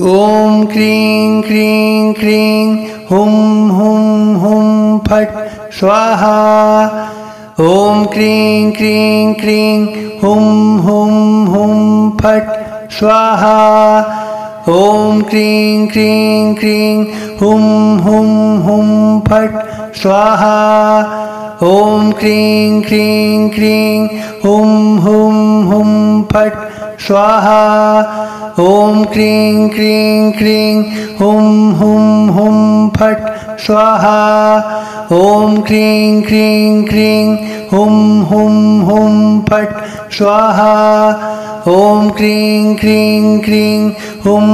ॐ cream cream cream हुं हुं हुं फट् स्वाहा। ॐ क्रीं क्रीं क्रीं हुं हुं हुं फट् स्वाहा। ॐ क्रीं क्रीं क्रीं हुं हुं हुं फट् स्वाहा। ॐ क्रीं क्रीं क्रीं हुं हुं हुं फट् स्वाहा। ॐ क्रीं क्रीं क्रीं हुं हुं हुं फट् स्वाहा। ॐ क्रीं क्रीं क्रीं हुं हुं हुं फट् स्वाहा। ॐ क्रीं क्रीं क्रीं हुं हुं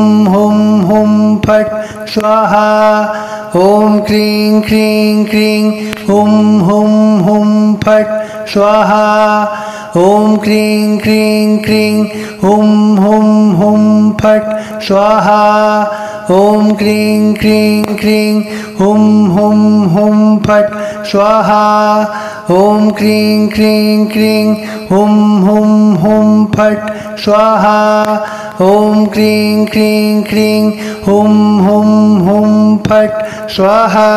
हुं फट् स्वाहा। ॐ क्रीं क्रीं क्रीं हुं हुं हुं फट् स्वाहा। ॐ क्रीं क्रीं क्रीं हुं हुं हुं फट् स्वाहा। ॐ क्रीं क्रीं क्रीं हुं हुं हुं फट् स्वाहा। ॐ क्रीं क्रीं क्रीं हुं हुं हुं फट् स्वाहा। ॐ क्रीं क्रीं क्रीं हुं हुं हुं फट् स्वाहा। ॐ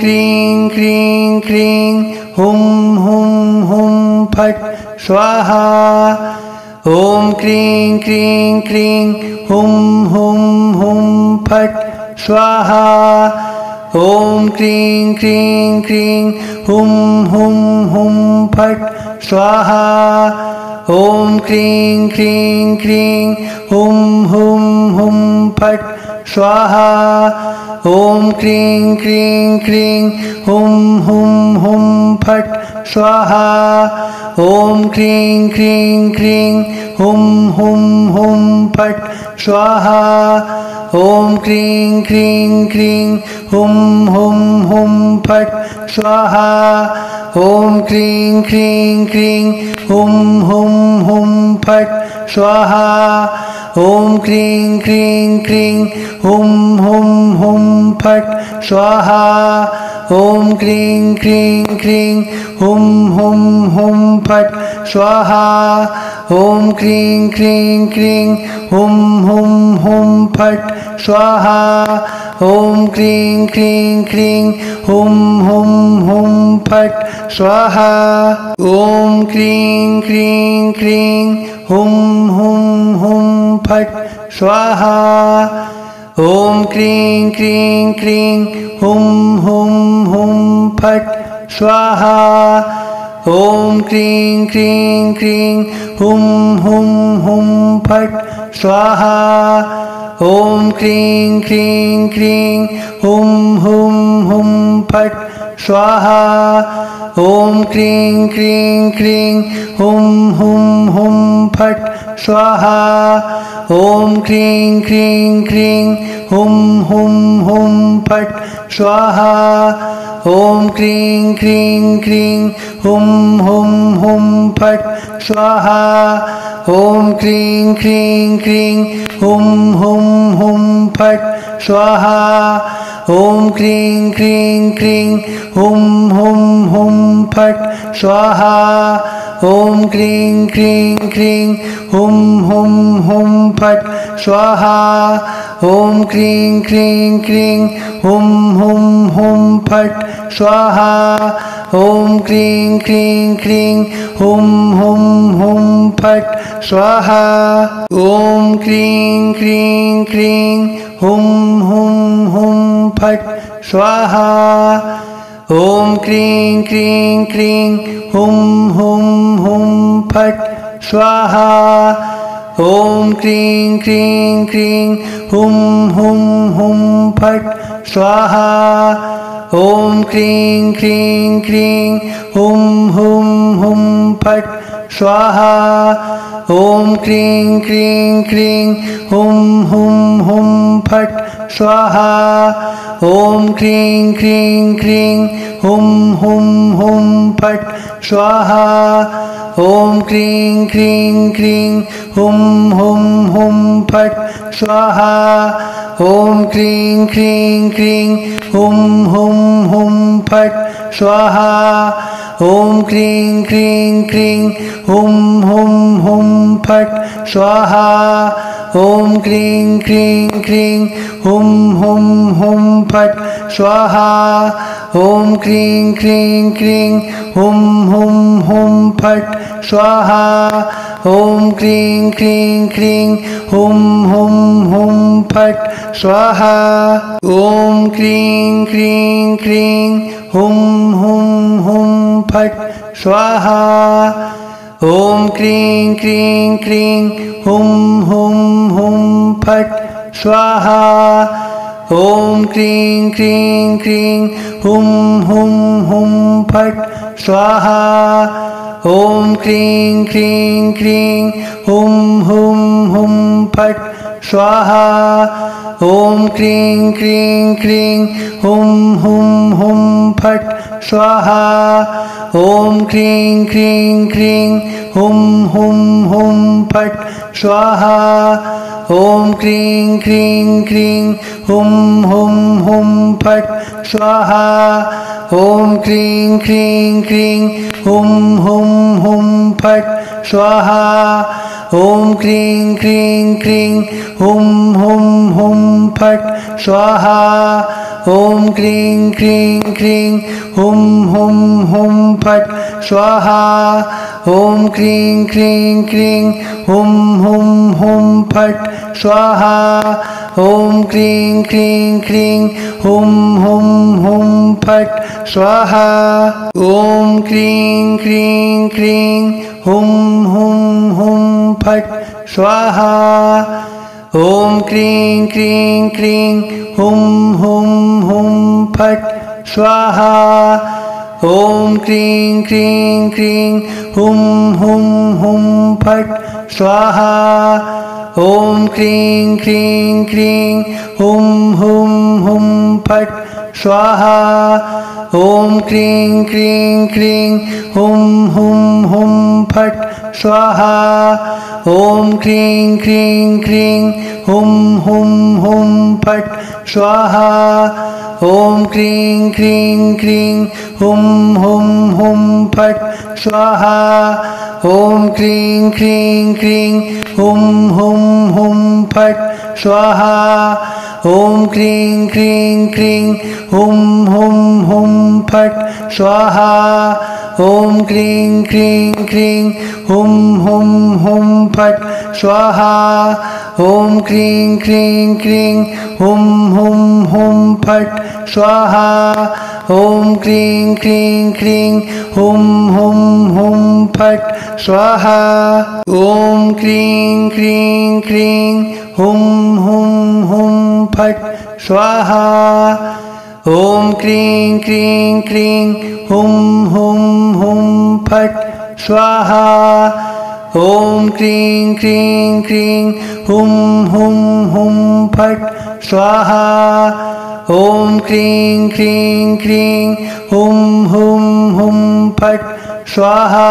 क्रीं क्रीं क्रीं हुं हुं हुं फट् स्वाहा। ॐ क्रीं क्रीं क्रीं हुं हुं हुं फट् स्वाहा। ॐ क्रीं क्रीं क्रीं हुं हुं हुं फट् स्वाहा। ॐ क्रीं क्रीं क्रीं हुं हुं हुं फट् स्वाहा। ॐ क्रीं क्रीं क्रीं हुं हुं हुं फट् स्वाहा। ॐ क्रीं क्रीं क्रीं हुं हुं हुं फट् स्वाहा। ॐ क्रीं क्रीं क्रीं हुं हुं हुं फट् स्वाहा। ॐ क्रीं क्रीं क्रीं हुं हुं हुं फट् स्वाहा। ॐ क्रीं क्रीं क्रीं हुं हुं हुं फट् स्वाहा। ॐ क्रीं क्रीं क्रीं हुं हुं हुं फट् स्वाहा। ॐ क्रीं क्रीं क्रीं हुं हुं हुं फट् स्वाहा। ॐ क्रीं क्रीं क्रीं हुं हुं हुं फट् स्वाहा। ॐ क्रीं क्रीं क्रीं हुं हुं हुं फट् स्वाहा। ॐ क्रीं क्रीं क्रीं हुं हुं हुं फट् स्वाहा। ॐ क्रीं क्रीं क्रीं हुं हुं हुं फट् स्वाहा। ॐ क्रीं क्रीं क्रीं हुं हुं हुं फट् स्वाहा। ॐ क्रीं क्रीं क्रीं हुं हुं हुं फट् स्वाहा। ॐ क्रीं क्रीं क्रीं हुं हुं हुं फट् स्वाहा। ॐ क्रीं क्रीं क्रीं हुं हुं हुं फट् स्वाहा। ॐ क्रीं क्रीं क्रीं हुं हुं हुं फट् स्वाहा। ॐ क्रीं क्रीं क्रीं हुं हुं हुं फट् स्वाहा। ॐ क्रीं क्रीं क्रीं हुं हुं हुं फट् स्वाहा। ॐ क्रीं क्रीं क्रीं हुं हुं हुं फट् स्वाहा। ॐ क्रीं क्रीं क्रीं हुं हुं हुं फट् स्वाहा। ॐ क्रीं क्रीं क्रीं हुं हुं हुं फट् स्वाहा। ॐ क्रीं क्रीं क्रीं हुं हुं हुं फट् स्वाहा। ॐ क्रीं क्रीं क्रीं हुं हुं हुं फट् स्वाहा। ॐ क्रीं क्रीं क्रीं हुं हुं हुं फट् स्वाहा। ॐ क्रीं क्रीं क्रीं हुं हुं हुं फट् स्वाहा। ॐ क्रीं क्रीं क्रीं हुं हुं हुं फट् स्वाहा। ॐ क्रीं क्रीं क्रीं हुं हुं हुं फट् स्वाहा। ॐ क्रीं क्रीं क्रीं हुं हुं हुं फट् स्वाहा। ॐ क्रीं क्रीं क्रीं हुं हुं हुं फट् स्वाहा। ॐ क्रीं क्रीं क्रीं हुं हुं हुं फट् स्वाहा ॐ क्रीं क्रीं क्रीं हुं हुं हुं फट् स्वाहा ॐ क्रीं क्रीं क्रीं हुं हुं हुं फट् स्वाहा ॐ क्रीं क्रीं क्रीं हुं हुं हुं फट् स्वाहा ॐ क्रीं क्रीं क्रीं हुं हुं हुं फट् स्वाहा ॐ क्रीं क्रीं क्रीं हुं हुं हुं फट् स्वाहा ॐ क्रीं क्रीं क्रीं हुं हुं हुं फट् स्वाहा ॐ क्रीं क्रीं क्रीं हुं हुं हुं फट् स्वाहा ॐ क्रीं क्रीं क्रीं हुं हुं हुं फट् स्वाहा ॐ क्रीं क्रीं क्रीं हुं हुं हुं फट् स्वाहा ॐ क्रीं क्रीं क्रीं हुं हुं हुं फट् स्वाहा ॐ क्रीं क्रीं क्रीं हुं हुं हुं फट् स्वाहा ॐ क्रीं क्रीं क्रीं हुं हुं हुं फट् स्वाहा ॐ क्रीं क्रीं क्रीं हुं हुं हुं फट् स्वाहा ॐ क्रीं क्रीं क्रीं हुं हुं हुं फट् स्वाहा ॐ क्रीं क्रीं क्रीं हुं हुं हुं फट् स्वाहा ॐ क्रीं क्रीं क्रीं हुं हुं हुं फट् स्वाहा ॐ क्रीं क्रीं क्रीं हुं हुं हुं फट् स्वाहा ॐ क्रीं क्रीं क्रीं हुं हुं हुं फट् स्वाहा ॐ क्रीं क्रीं क्रीं हुं हुं हुं फट् स्वाहा ॐ क्रीं क्रीं क्रीं हुं हुं हुं फट् स्वाहा ॐ क्रीं क्रीं क्रीं हुं हुं हुं फट् स्वाहा ॐ क्रीं क्रीं क्रीं हुं हुं हुं फट् स्वाहा ॐ क्रीं क्रीं क्रीं हुं हुं हुं फट् स्वाहा ॐ क्रीं क्रीं क्रीं हुं हुं हुं फट् स्वाहा ॐ क्रीं क्रीं क्रीं हुं हुं हुं फट् स्वाहा ॐ क्रीं क्रीं क्रीं हुं हुं हुं फट् स्वाहा ॐ क्रीं क्रीं क्रीं हुं हुं हुं फट् स्वाहा ॐ क्रीं क्रीं क्रीं हुं हुं हुं फट् स्वाहा ॐ क्रीं क्रीं क्रीं हुं हुं हुं फट् स्वाहा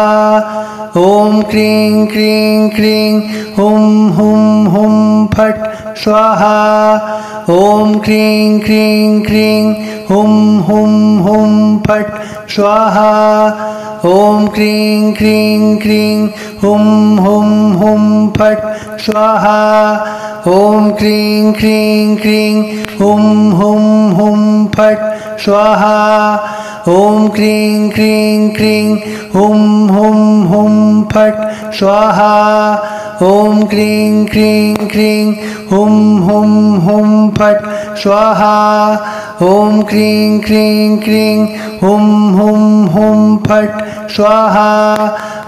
ॐ क्रीं क्रीं क्रीं हुं हुं हुं फट् स्वाहा ॐ क्रीं क्रीं क्रीं हुं हुं हुं फट् स्वाहा ॐ क्रीं क्रीं क्रीं हुं हुं हुं फट् स्वाहा ॐ क्रीं क्रीं क्रीं हुं हुं हुं फट् स्वाहा ॐ क्रीं क्रीं क्रीं हुं हुं हुं फट् स्वाहा ॐ क्रीं क्रीं क्रीं हुं हुं हुं फट् स्वाहा ॐ क्रीं क्रीं क्रीं हुं हुं हुं फट् स्वाहा ॐ क्रीं क्रीं क्रीं हुं हुं हुं फट् स्वाहा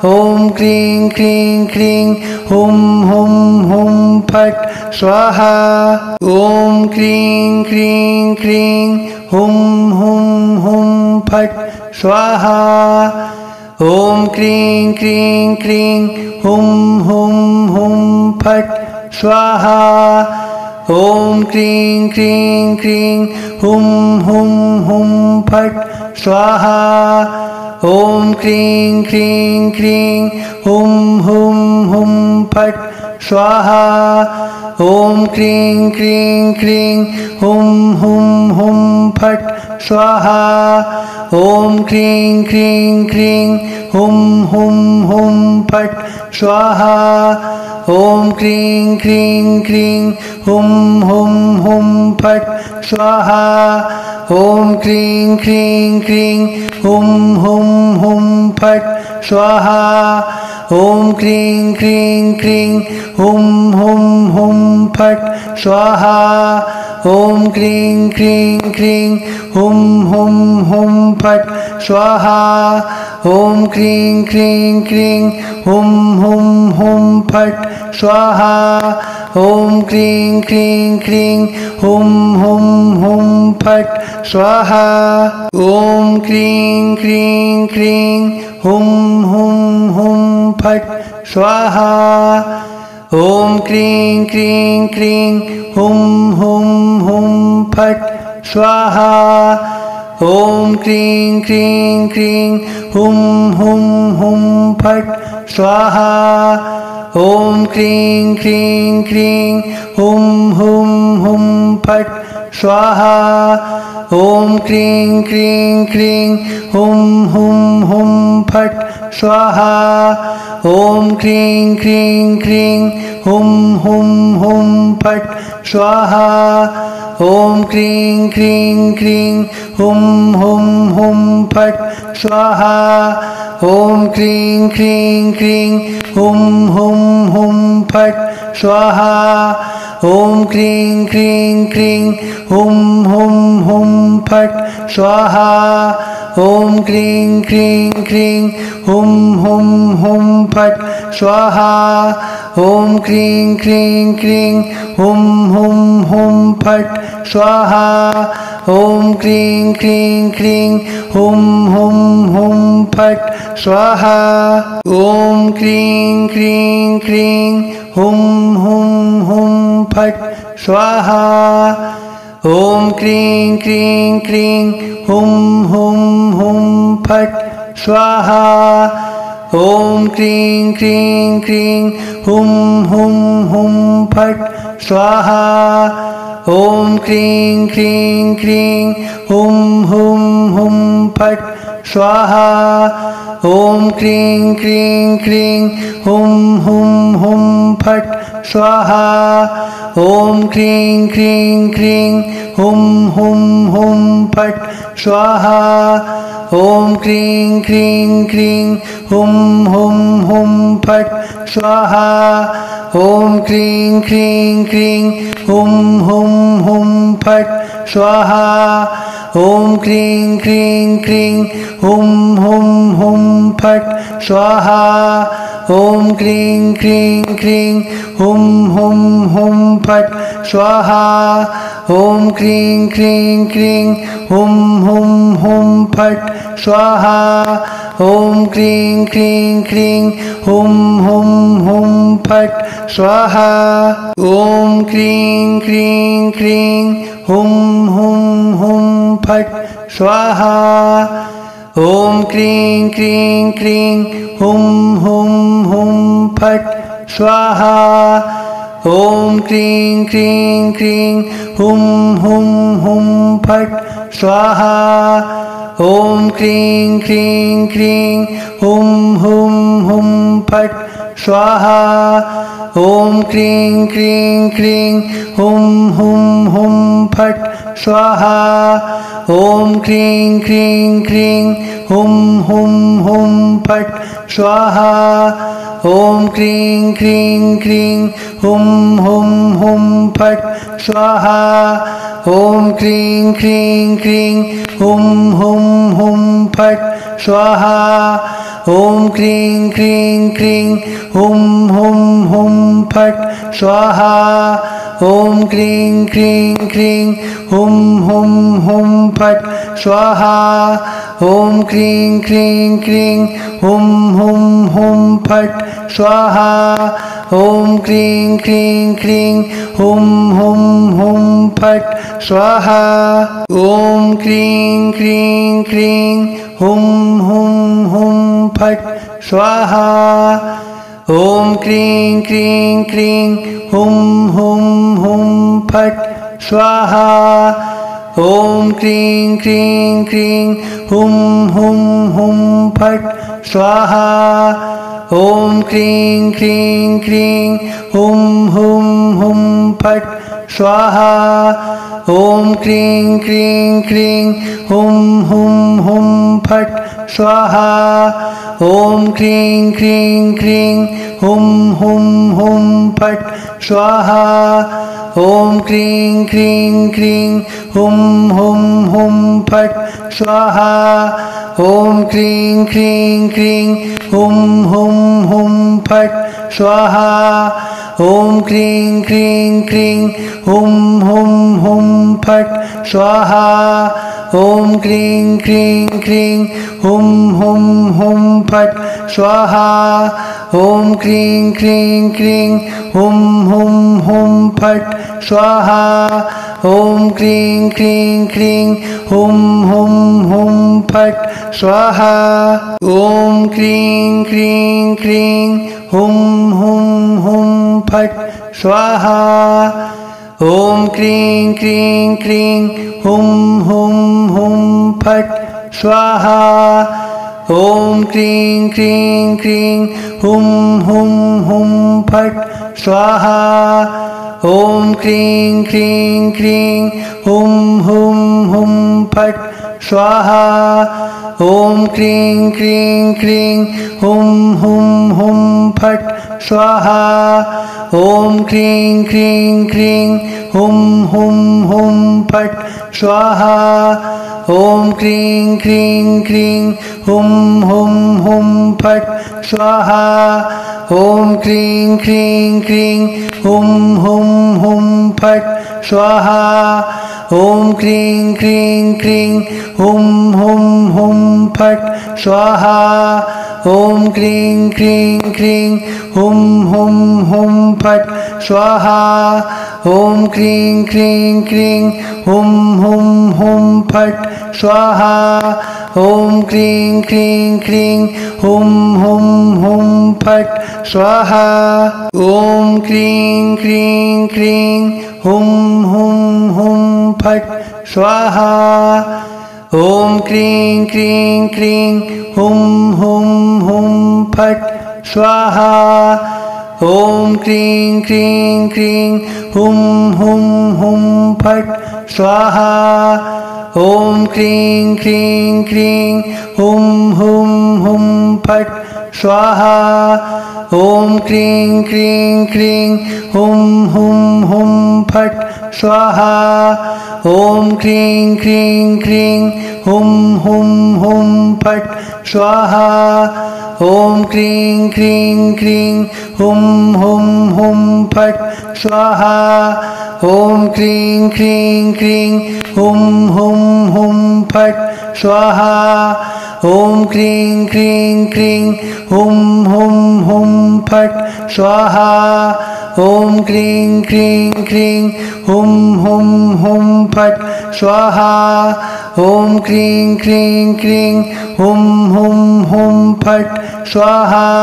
ॐ क्रीं क्रीं क्रीं हुं हुं हुं फट् स्वाहा ॐ क्रीं क्रीं क्रीं हुं हुं हुं फट् स्वाहा ॐ क्रीं क्रीं क्रीं हुं हुं हुं फट् स्वाहा ॐ क्रीं क्रीं क्रीं हुं हुं हुं फट् स्वाहा ॐ क्रीं क्रीं क्रीं हुं हुं हुं फट् स्वाहा ॐ क्रीं क्रीं क्रीं हुं हुं हुं फट् स्वाहा ॐ क्रीं क्रीं क्रीं हुं हुं हुं फट् स्वाहा ॐ क्रीं क्रीं क्रीं हुं हुं हुं फट् स्वाहा ॐ क्रीं क्रीं क्रीं हुं हुं हुं फट् स्वाहा ॐ क्रीं क्रीं क्रीं हुं हुं हुं फट् स्वाहा ॐ क्रीं क्रीं क्रीं हुं हुं हुं फट् स्वाहा ॐ क्रीं क्रीं क्रीं हुं हुं हुं फट् स्वाहा ॐ क्रीं क्रीं क्रीं हुं हुं हुं फट् स्वाहा ॐ क्रीं क्रीं क्रीं हुं हुं हुं फट् स्वाहा ॐ क्रीं क्रीं क्रीं हुं हुं हुं फट् स्वाहा ॐ क्रीं क्रीं क्रीं हुं हुं हुं फट् स्वाहा ॐ क्रीं क्रीं क्रीं हुं हुं हुं फट् स्वाहा ॐ क्रीं क्रीं क्रीं हुं हुं हुं फट् स्वाहा ॐ क्रीं क्रीं क्रीं हुं हुं हुं फट् स्वाहा ॐ क्रीं क्रीं क्रीं हुं हुं हुं फट् स्वाहा ॐ क्रीं क्रीं क्रीं हुं हुं हुं फट् स्वाहा ॐ क्रीं क्रीं क्रीं हुं हुं हुं फट् स्वाहा ॐ क्रीं क्रीं क्रीं हुं हुं हुं फट् स्वाहा ॐ क्रीं क्रीं क्रीं हुं हुं हुं फट् स्वाहा ॐ क्रीं क्रीं क्रीं हुं हुं हुं फट् स्वाहा ॐ क्रीं क्रीं क्रीं हुं हुं हुं फट् स्वाहा ॐ क्रीं क्रीं क्रीं हुं हुं हुं फट् स्वाहा ॐ क्रीं क्रीं क्रीं हुं हुं हुं फट् स्वाहा ॐ क्रीं क्रीं क्रीं हुं हुं हुं फट् स्वाहा ॐ क्रीं क्रीं क्रीं हुं हुं हुं फट् स्वाहा ॐ क्रीं क्रीं क्रीं हुं हुं हुं फट् स्वाहा ॐ क्रीं क्रीं क्रीं हुं हुं हुं फट् स्वाहा ॐ क्रीं क्रीं क्रीं हुं हुं हुं फट् स्वाहा ॐ क्रीं क्रीं क्रीं हुं हुं हुं फट् स्वाहा ॐ क्रीं क्रीं क्रीं हुं हुं हुं फट् स्वाहा ॐ क्रीं क्रीं क्रीं हुं हुं हुं फट् स्वाहा ॐ क्रीं क्रीं क्रीं हुं हुं हुं फट् स्वाहा ॐ क्रीं क्रीं क्रीं हुं हुं हुं फट् स्वाहा ॐ क्रीं क्रीं क्रीं हुं हुं हुं फट् स्वाहा ॐ क्रीं क्रीं क्रीं हुं हुं हुं फट् स्वाहा ॐ क्रीं क्रीं क्रीं हुं हुं हुं फट् स्वाहा ॐ क्रीं क्रीं क्रीं हुं हुं हुं फट् स्वाहा ॐ क्रीं क्रीं क्रीं हुं हुं हुं फट् स्वाहा ॐ क्रीं क्रीं क्रीं हुं हुं हुं फट् स्वाहा ॐ क्रीं क्रीं क्रीं हुं हुं हुं फट् स्वाहा ॐ क्रीं क्रीं क्रीं हुं हुं हुं फट् स्वाहा ॐ क्रीं क्रीं क्रीं हुं हुं हुं फट् स्वाहा ॐ क्रीं क्रीं क्रीं हुं हुं हुं फट् स्वाहा ॐ क्रीं क्रीं क्रीं हुं हुं हुं फट् स्वाहा ॐ क्रीं क्रीं क्रीं हुं हुं हुं फट् स्वाहा ॐ क्रीं क्रीं क्रीं हुं हुं हुं फट् स्वाहा ॐ क्रीं क्रीं क्रीं हुं हुं हुं फट् स्वाहा ॐ क्रीं क्रीं क्रीं हुं हुं हुं फट् स्वाहा ॐ क्रीं क्रीं क्रीं हुं हुं हुं फट् स्वाहा ॐ क्रीं क्रीं क्रीं हुं हुं हुं फट् स्वाहा ॐ क्रीं क्रीं क्रीं हुं हुं हुं फट् स्वाहा ॐ क्रीं क्रीं क्रीं हुं हुं हुं फट् स्वाहा ॐ क्रीं क्रीं क्रीं हुं हुं हुं फट् स्वाहा ॐ क्रीं क्रीं क्रीं हुं हुं हुं फट् स्वाहा ॐ क्रीं क्रीं क्रीं हुं हुं हुं फट् स्वाहा ॐ क्रीं क्रीं क्रीं हुं हुं हुं फट् स्वाहा ॐ क्रीं क्रीं क्रीं हुं हुं हुं फट् स्वाहा ॐ क्रीं क्रीं क्रीं हुं हुं हुं फट् स्वाहा ॐ क्रीं क्रीं क्रीं हुं हुं हुं फट् स्वाहा ॐ क्रीं क्रीं क्रीं हुं हुं हुं फट् स्वाहा ॐ क्रीं क्रीं क्रीं हुं हुं हुं फट् स्वाहा ॐ क्रीं क्रीं क्रीं हुं हुं हुं फट् स्वाहा ॐ क्रीं क्रीं क्रीं हुं हुं हुं फट् स्वाहा ॐ क्रीं क्रीं क्रीं हुं हुं हुं फट् स्वाहा ॐ क्रीं क्रीं क्रीं हुं हुं हुं फट् स्वाहा ॐ क्रीं क्रीं क्रीं हुं हुं हुं फट् स्वाहा ॐ क्रीं क्रीं क्रीं हुं हुं हुं फट् स्वाहा ॐ क्रीं क्रीं क्रीं हुं हुं हुं फट् स्वाहा ॐ क्रीं क्रीं क्रीं हुं हुं हुं फट् स्वाहा ॐ क्रीं क्रीं क्रीं हुं हुं हुं फट् स्वाहा ॐ क्रीं क्रीं क्रीं हुं हुं हुं फट् स्वाहा ॐ क्रीं क्रीं क्रीं हुं हुं हुं फट् स्वाहा ॐ क्रीं क्रीं क्रीं हुं हुं हुं फट् स्वाहा ॐ क्रीं क्रीं क्रीं हुं हुं हुं फट् स्वाहा ॐ क्रीं क्रीं क्रीं हुं हुं हुं फट् स्वाहा ॐ क्रीं क्रीं क्रीं हुं हुं हुं फट् स्वाहा ॐ क्रीं क्रीं क्रीं हुं हुं हुं फट् स्वाहा ॐ क्रीं क्रीं क्रीं हुं हुं हुं फट् स्वाहा ॐ क्रीं क्रीं क्रीं हुं हुं हुं फट् स्वाहा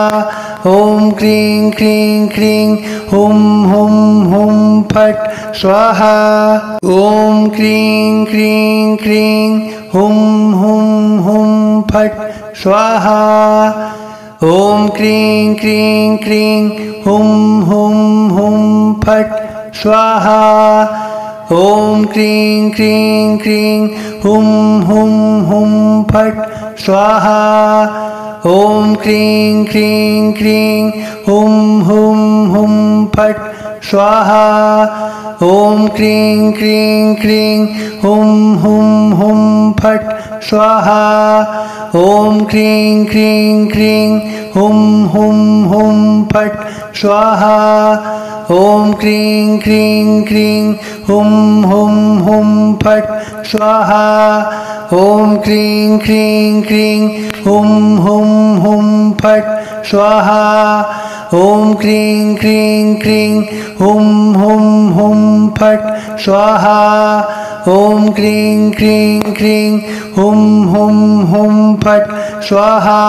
ॐ क्रीं क्रीं क्रीं हुं हुं हुं फट् स्वाहा ॐ क्रीं क्रीं क्रीं हुं हुं हुं फट् स्वाहा ॐ क्रीं क्रीं क्रीं हुं हुं हुं फट् स्वाहा ॐ क्रीं क्रीं क्रीं हुं हुं हुं फट् स्वाहा ॐ क्रीं क्रीं क्रीं हुं हुं हुं फट् स्वाहा ॐ क्रीं क्रीं क्रीं हुं हुं हुं फट् स्वाहा ॐ क्रीं क्रीं क्रीं हुं हुं हुं फट् स्वाहा ॐ क्रीं क्रीं क्रीं हुं हुं हुं फट् स्वाहा ॐ क्रीं क्रीं क्रीं हुं हुं हुं फट् स्वाहा ॐ क्रीं क्रीं क्रीं हुं हुं हुं फट् स्वाहा ॐ क्रीं क्रीं क्रीं हुं हुं हुं फट् स्वाहा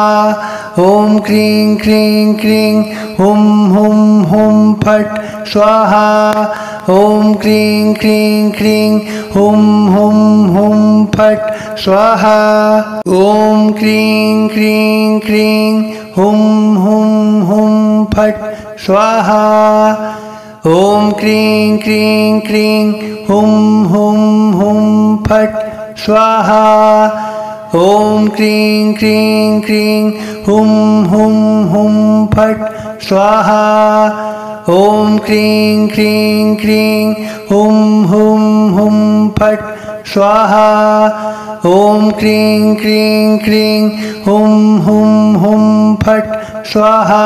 ॐ क्रीं क्रीं क्रीं हुं हुं हुं फट् स्वाहा ॐ क्रीं क्रीं क्रीं हुं हुं हुं फट् स्वाहा ॐ क्रीं क्रीं क्रीं हुं हुं हुं फट् स्वाहा ॐ क्रीं क्रीं क्रीं हुं हुं हुं फट् स्वाहा ॐ क्रीं क्रीं क्रीं हुं हुं हुं फट् स्वाहा ॐ क्रीं क्रीं क्रीं हुं हुं हुं फट् स्वाहा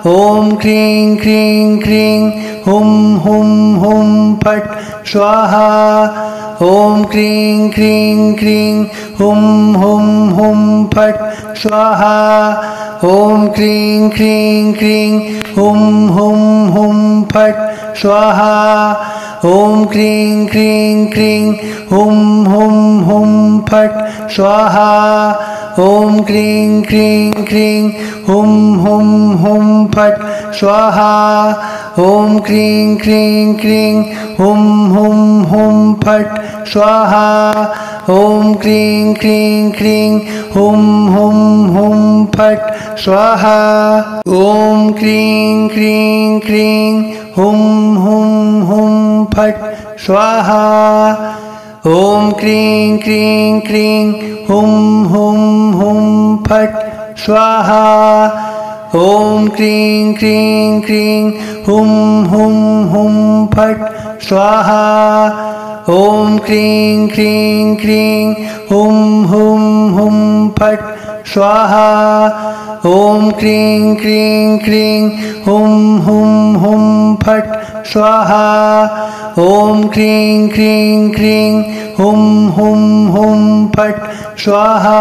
ॐ क्रीं क्रीं क्रीं हुं हुं हुं फट् स्वाहा ॐ क्रीं क्रीं क्रीं हुं हुं हुं फट् स्वाहा ॐ क्रीं क्रीं क्रीं हुं हुं हुं फट् स्वाहा ॐ क्रीं क्रीं क्रीं हुं हुं हुं फट् स्वाहा ॐ क्रीं क्रीं क्रीं हुं हुं हुं फट् स्वाहा ॐ क्रीं क्रीं क्रीं हुं हुं हुं फट् स्वाहा ॐ क्रीं क्रीं क्रीं हुं हुं हुं फट् स्वाहा ॐ क्रीं क्रीं क्रीं हुं हुं हुं फट् स्वाहा ॐ क्रीं क्रीं क्रीं हुं हुं हुं फट् स्वाहा ॐ क्रीं क्रीं क्रीं हुं हुं हुं फट् स्वाहा ॐ क्रीं क्रीं क्रीं हुं हुं हुं फट् स्वाहा ॐ क्रीं क्रीं क्रीं हुं हुं हुं फट् स्वाहा ॐ क्रीं क्रीं क्रीं हुं हुं हुं फट् स्वाहा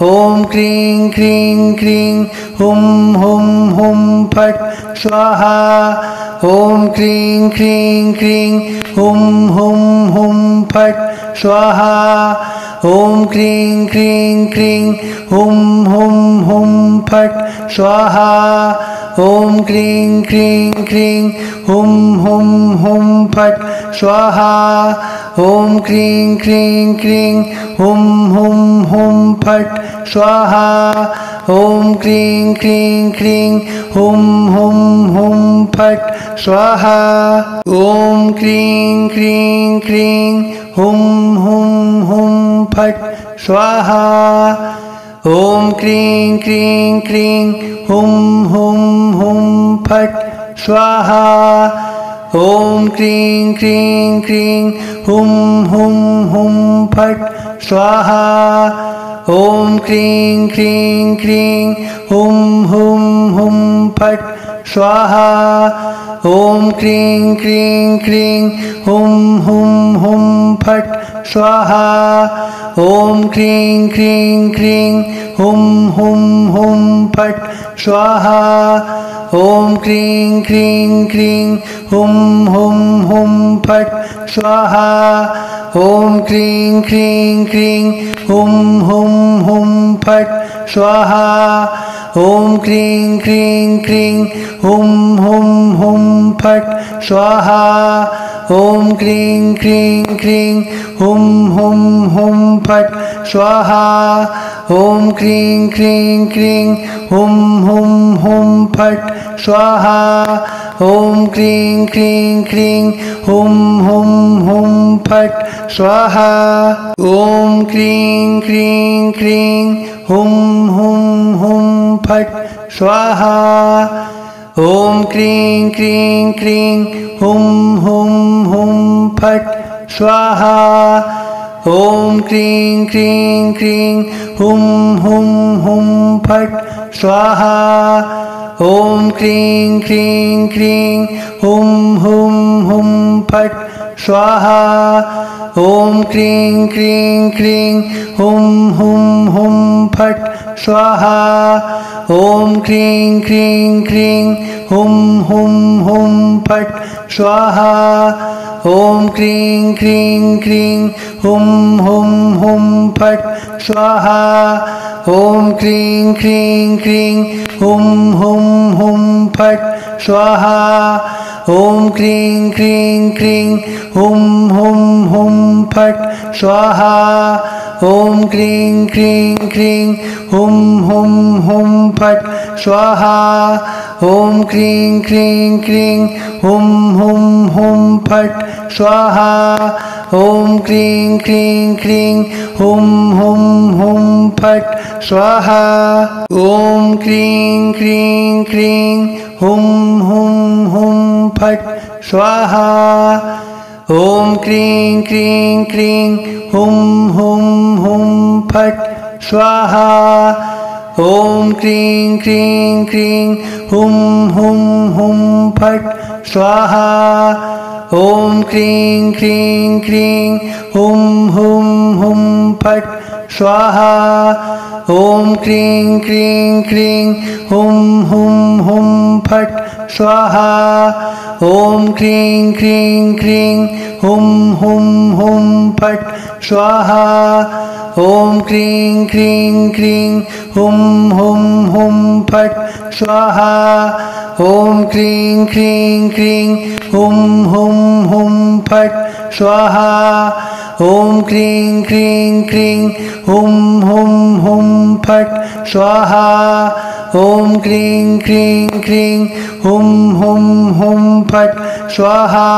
ॐ क्रीं क्रीं क्रीं हुं हुं हुं फट् स्वाहा ॐ क्रीं क्रीं क्रीं हुं हुं हुं फट् स्वाहा ॐ क्रीं क्रीं क्रीं हुं हुं हुं फट् स्वाहा ॐ क्रीं क्रीं क्रीं हुं हुं हुं फट् स्वाहा ॐ क्रीं क्रीं क्रीं हुं हुं हुं फट् स्वाहा ॐ क्रीं क्रीं क्रीं हुं हुं हुं फट् स्वाहा ॐ क्रीं क्रीं क्रीं हुं हुं हुं फट् स्वाहा ॐ क्रीं क्रीं क्रीं हुं हुं हुं फट् स्वाहा ॐ क्रीं क्रीं क्रीं हुं हुं हुं फट् स्वाहा ॐ क्रीं क्रीं क्रीं हुं हुं हुं फट् स्वाहा ॐ क्रीं क्रीं क्रीं हुं हुं हुं फट् स्वाहा ॐ क्रीं क्रीं क्रीं हुं हुं हुं फट् स्वाहा ॐ क्रीं क्रीं क्रीं हुं हुं हुं फट् स्वाहा ॐ क्रीं क्रीं क्रीं हुं हुं हुं फट् स्वाहा ॐ क्रीं क्रीं क्रीं हुं हुं हुं फट् स्वाहा ॐ क्रीं क्रीं क्रीं हुं हुं हुं फट् स्वाहा ॐ क्रीं क्रीं क्रीं हुं हुं हुं फट् स्वाहा ॐ क्रीं क्रीं क्रीं हुं हुं हुं फट् स्वाहा ॐ क्रीं क्रीं क्रीं हुं हुं हुं फट् स्वाहा ॐ क्रीं क्रीं क्रीं हुं हुं हुं फट् स्वाहा ॐ क्रीं क्रीं क्रीं हुं हुं हुं फट् स्वाहा ॐ क्रीं क्रीं क्रीं हुं हुं हुं फट् स्वाहा ॐ क्रीं क्रीं क्रीं हुं हुं हुं फट् स्वाहा ॐ क्रीं क्रीं क्रीं हुं हुं हुं फट् स्वाहा ॐ क्रीं क्रीं क्रीं हुं हुं हुं फट् स्वाहा ॐ क्रीं क्रीं क्रीं हुं हुं हुं फट् स्वाहा ॐ क्रीं क्रीं क्रीं हुं हुं हुं फट् स्वाहा ॐ क्रीं क्रीं क्रीं हुं हुं हुं फट् स्वाहा ॐ क्रीं क्रीं क्रीं हुं हुं हुं फट् स्वाहा ॐ क्रीं क्रीं क्रीं हुं हुं हुं फट् स्वाहा ॐ क्रीं क्रीं क्रीं हुं हुं हुं फट् स्वाहा ॐ क्रीं क्रीं क्रीं हुं हुं हुं फट् स्वाहा ॐ क्रीं क्रीं क्रीं हुं हुं हुं फट् स्वाहा ॐ क्रीं क्रीं क्रीं हुं हुं हुं फट् स्वाहा ॐ क्रीं क्रीं क्रीं हुं हुं हुं फट् स्वाहा ॐ क्रीं क्रीं क्रीं हुं हुं हुं फट् स्वाहा ॐ क्रीं क्रीं क्रीं हुं हुं हुं फट् स्वाहा ॐ क्रीं क्रीं क्रीं हुं हुं हुं फट् स्वाहा ॐ क्रीं क्रीं क्रीं हुं हुं हुं फट् स्वाहा ॐ क्रीं क्रीं क्रीं हुं हुं हुं फट् स्वाहा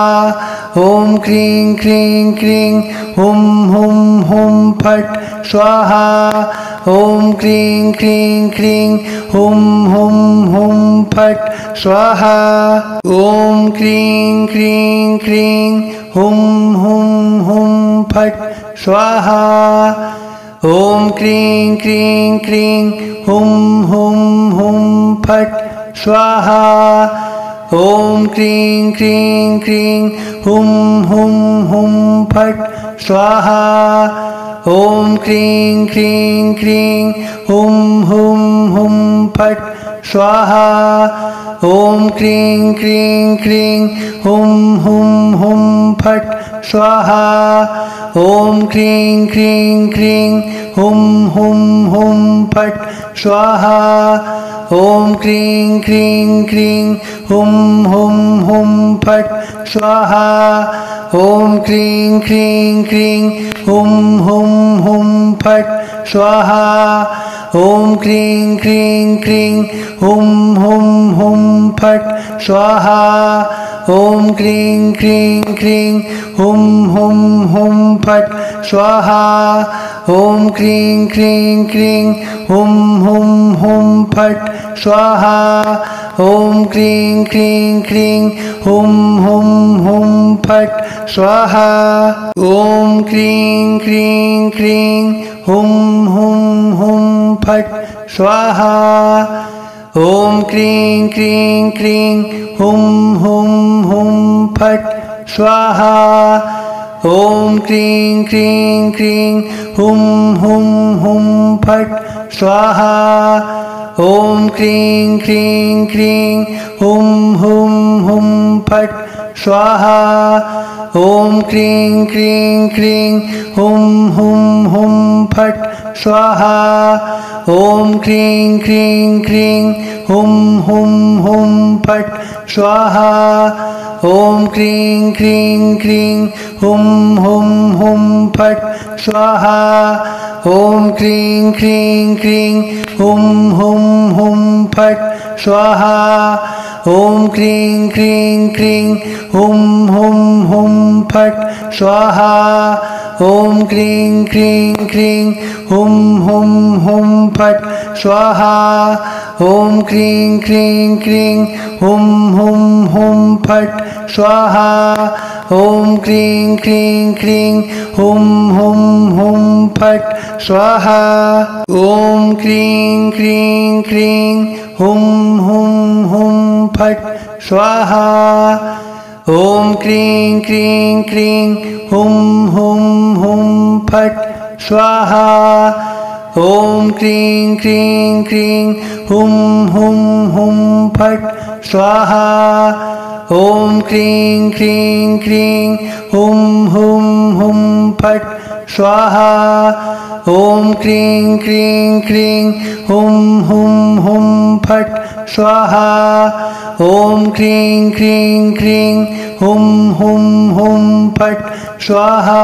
ॐ क्रीं क्रीं क्रीं हुं हुं हुं फट् स्वाहा ॐ क्रीं क्रीं क्रीं हुं हुं हुं फट् स्वाहा ॐ क्रीं क्रीं क्रीं हुं हुं हुं फट् स्वाहा ॐ क्रीं क्रीं क्रीं हुं हुं हुं फट् स्वाहा ॐ क्रीं क्रीं क्रीं हुं हुं हुं फट् स्वाहा ॐ क्रीं क्रीं क्रीं हुं हुं हुं फट् स्वाहा ॐ क्रीं क्रीं क्रीं हुं हुं हुं फट् स्वाहा ॐ क्रीं क्रीं क्रीं हुं हुं हुं फट् स्वाहा ॐ क्रीं क्रीं क्रीं हुं हुं हुं फट् स्वाहा ॐ क्रीं क्रीं क्रीं हुं हुं हुं फट् स्वाहा ॐ क्रीं क्रीं क्रीं हुं हुं हुं फट् स्वाहा ॐ क्रीं क्रीं क्रीं हुं हुं हुं फट् स्वाहा ॐ क्रीं क्रीं क्रीं हुं हुं हुं फट् स्वाहा ॐ क्रीं क्रीं क्रीं हुं हुं हुं फट् स्वाहा ॐ क्रीं क्रीं क्रीं हुं हुं हुं फट् स्वाहा ॐ क्रीं क्रीं क्रीं हुं हुं हुं फट् स्वाहा ॐ क्रीं क्रीं क्रीं हुं हुं हुं फट् स्वाहा ॐ क्रीं क्रीं क्रीं हुं हुं हुं फट् स्वाहा ॐ क्रीं क्रीं क्रीं हुं हुं हुं फट् स्वाहा ॐ क्रीं क्रीं क्रीं हुं हुं हुं फट् स्वाहा ॐ क्रीं क्रीं क्रीं हुं हुं हुं फट् स्वाहा ॐ क्रीं क्रीं क्रीं हुं हुं हुं फट् स्वाहा ॐ क्रीं क्रीं क्रीं हुं हुं हुं फट् स्वाहा ॐ क्रीं क्रीं क्रीं हुं हुं हुं फट् स्वाहा ॐ क्रीं क्रीं क्रीं हुं हुं हुं फट् स्वाहा ॐ क्रीं क्रीं क्रीं हुं हुं हुं फट् स्वाहा ॐ क्रीं क्रीं क्रीं हुं हुं हुं फट् स्वाहा ॐ क्रीं क्रीं क्रीं हुं हुं हुं फट् स्वाहा ॐ क्रीं क्रीं क्रीं हुं हुं हुं फट् स्वाहा ॐ क्रीं क्रीं क्रीं हुं हुं हुं फट् स्वाहा ॐ क्रीं क्रीं क्रीं हुं हुं हुं फट् स्वाहा ॐ क्रीं क्रीं क्रीं हुं हुं हुं फट् स्वाहा ॐ क्रीं क्रीं क्रीं हुं हुं हुं फट् स्वाहा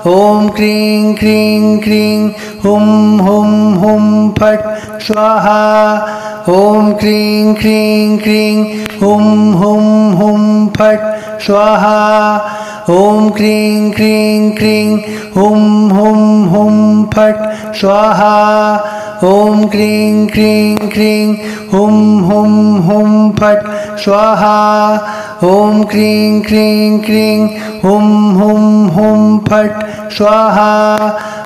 ॐ क्रीं क्रीं क्रीं हुं हुं हुं फट् स्वाहा ॐ क्रीं क्रीं क्रीं हुं हुं हुं फट् स्वाहा ॐ क्रीं क्रीं क्रीं हुं हुं हुं फट् स्वाहा ॐ क्रीं क्रीं क्रीं हुं हुं हुं फट् स्वाहा ॐ क्रीं क्रीं क्रीं हुं हुं हुं फट् स्वाहा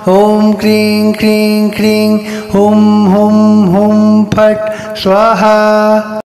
ॐ क्रीं क्रीं क्रीं हुं हुं हुं फट् स्वाहा।